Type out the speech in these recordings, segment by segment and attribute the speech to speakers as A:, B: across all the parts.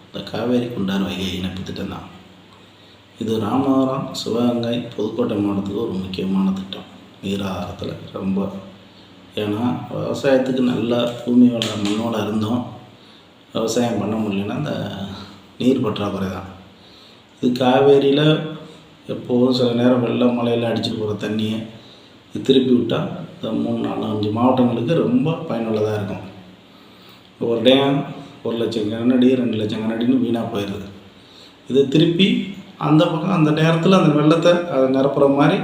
A: இந்த காவேரி குண்டாறு வைகை இணைப்பு திட்டம் தான். இது ராமநாதபுரம், சிவகங்கை, புதுக்கோட்டை மாவட்டத்துக்கு ஒரு முக்கியமான திட்டம். நீர் ஆதாரத்தில் ரொம்ப, ஏன்னா விவசாயத்துக்கு நல்ல பூமி வளம் மண்ணோடு இருந்தும் விவசாயம் பண்ண முடியலன்னா இந்த நீர் பற்றாக்குறை தான். இது காவேரியில் எப்போதும் சில நேரம் வெள்ளம் மழையில் அடிச்சுட்டு போகிற தண்ணியை திருப்பி விட்டால் இந்த 3, 4, 5 மாவட்டங்களுக்கு ரொம்ப பயனுள்ளதாக இருக்கும். ஒரு டேம் 1 லட்சம் கனஅடி 2 லட்சம் கனஅடின்னு வீணாக போயிடுது. இது திருப்பி அந்த பக்கம் அந்த நேரத்தில் அந்த வெள்ளத்தை அதை நிரப்புற மாதிரி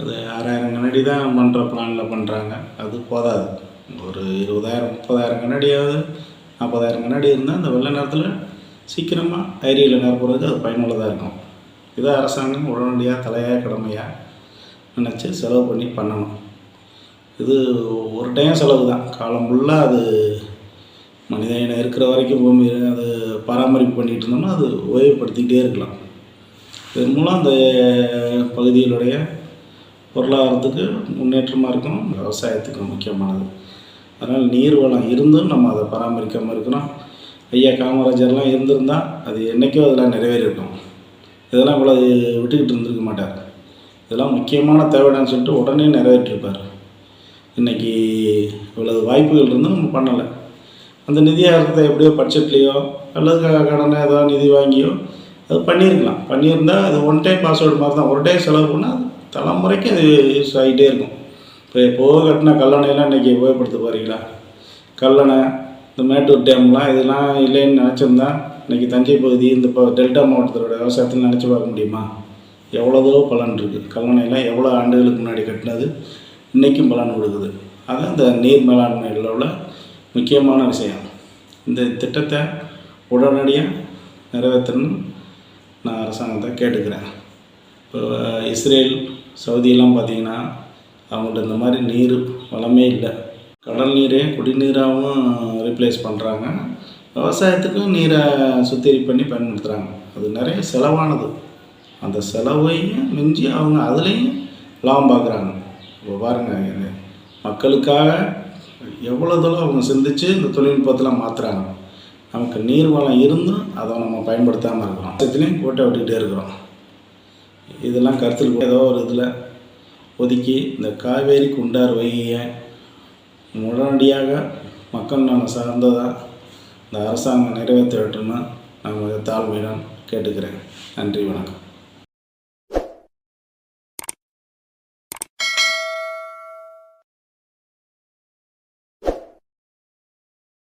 A: அது 6000 கனஅடி தான் பண்ணுற பிளானில் பண்ணுறாங்க. அது போதாது. ஒரு 20,000 30,000 கனஅடியாவது 40,000 கனஅடி இருந்தால் அந்த வெள்ள நேரத்தில் சீக்கிரமாக ஏரியில் நிரப்புறதுக்கு அது பயனுள்ளதாக இருக்கும். இதை அரசாங்கம் உடனடியாக தலையாக கடமையாக நினச்சி செலவு பண்ணி பண்ணணும். இது ஒரு டைம் செலவு தான், காலம் ஃபுல்லாக அது மனிதன் இருக்கிற வரைக்கும் பூமி அது பராமரிப்பு பண்ணிகிட்டு இருந்தோம்னா அது உபயோகப்படுத்திக்கிட்டே இருக்கலாம். இதன் மூலம் அந்த பகுதிகளுடைய பொருளாதாரத்துக்கு முன்னேற்றமாக இருக்கும், விவசாயத்துக்கு முக்கியமானது. அதனால் நீர் வளம் இருந்தும் நம்ம அதை பராமரிக்காமல் இருக்கிறோம். ஐயா காமராஜர்லாம் இருந்திருந்தால் அது என்றைக்கோ அதெல்லாம் நிறைவேறியிருக்கும். இதெல்லாம் இவ்வளோ விட்டுக்கிட்டு இருந்திருக்க மாட்டார். இதெல்லாம் முக்கியமான தேவைடான்னு சொல்லிட்டு உடனே நிறைவேற்றிருப்பார். இன்றைக்கி இவ்வளவு வாய்ப்புகள் இருந்தும் நம்ம பண்ணலை. அந்த நிதி ஆதாரத்தை எப்படியோ பட்ஜெட்லேயோ அல்லது கடனை ஏதோ நிதி வாங்கியோ அது பண்ணியிருக்கலாம். பண்ணியிருந்தால் அது ஒன் டைம் பாஸ்வேர்டு மாதிரி தான். ஒரு டைம் செலவு பண்ணால் அது தலைமுறைக்கு அது யூஸ் ஆகிட்டே இருக்கும். இப்போ எப்போது கட்டின கல்லணையெல்லாம் இன்றைக்கி உபயோகப்படுத்த போகிறீங்களா? கல்லணை, இந்த மேட்டூர் டேம்லாம் இதெல்லாம் இல்லைன்னு நினச்சிருந்தா இன்றைக்கி தஞ்சை பகுதி இந்த டெல்டா மாவட்டத்தோட விவசாயத்தில் நினச்சி பார்க்க முடியுமா? எவ்வளோதோ பலன் இருக்குது. கல்லணையெல்லாம் எவ்வளோ ஆண்டுகளுக்கு முன்னாடி கட்டினது இன்றைக்கும் பலன் கொடுக்குது. அதுதான் இந்த நீர் மேலாண்மையில் உள்ள முக்கியமான விஷயம். இந்த திட்டத்தை உடனடியாக நிறைவேற்றணும்னு நான் அரசாங்கத்தை கேட்டுக்கிறேன். இப்போ இஸ்ரேல், சவுதியெல்லாம் பார்த்திங்கன்னா அவங்கள்ட்ட இந்த மாதிரி நீர் வளமே இல்லை. கடல் நீரே குடிநீராகவும் ரீப்ளேஸ் பண்ணுறாங்க. விவசாயத்துக்கும் நீரை சுத்திகரிப்பு பண்ணி பயன்படுத்துகிறாங்க. அது நிறைய செலவானது. அந்த செலவையும் மிஞ்சி அவங்க அதுலேயும் லாபம் பார்க்குறாங்க. இப்போ பாருங்கள், மக்களுக்காக எவ்வளோ தூரம் அவங்க சிந்தித்து இந்த தொழில்நுட்பத்தெலாம் மாற்றுறாங்க. நமக்கு நீர் வளம் இருந்தும் அதை நம்ம பயன்படுத்தாமல் இருக்கிறோம். இதுலேயும் கோட்டை விட்டுக்கிட்டே இருக்கிறோம். இதெல்லாம் கருத்தில் ஏதோ ஒரு இதில் ஒதுக்கி இந்த காவேரி குண்டாறு வைகையை உடனடியாக மக்கள் நலன் சார்ந்ததாக இந்த அரசாங்கம் நிறைவேற்ற வேண்டும்னு நான் தாழ்மையுடன் கேட்டுக்கிறேன். நன்றி, வணக்கம்.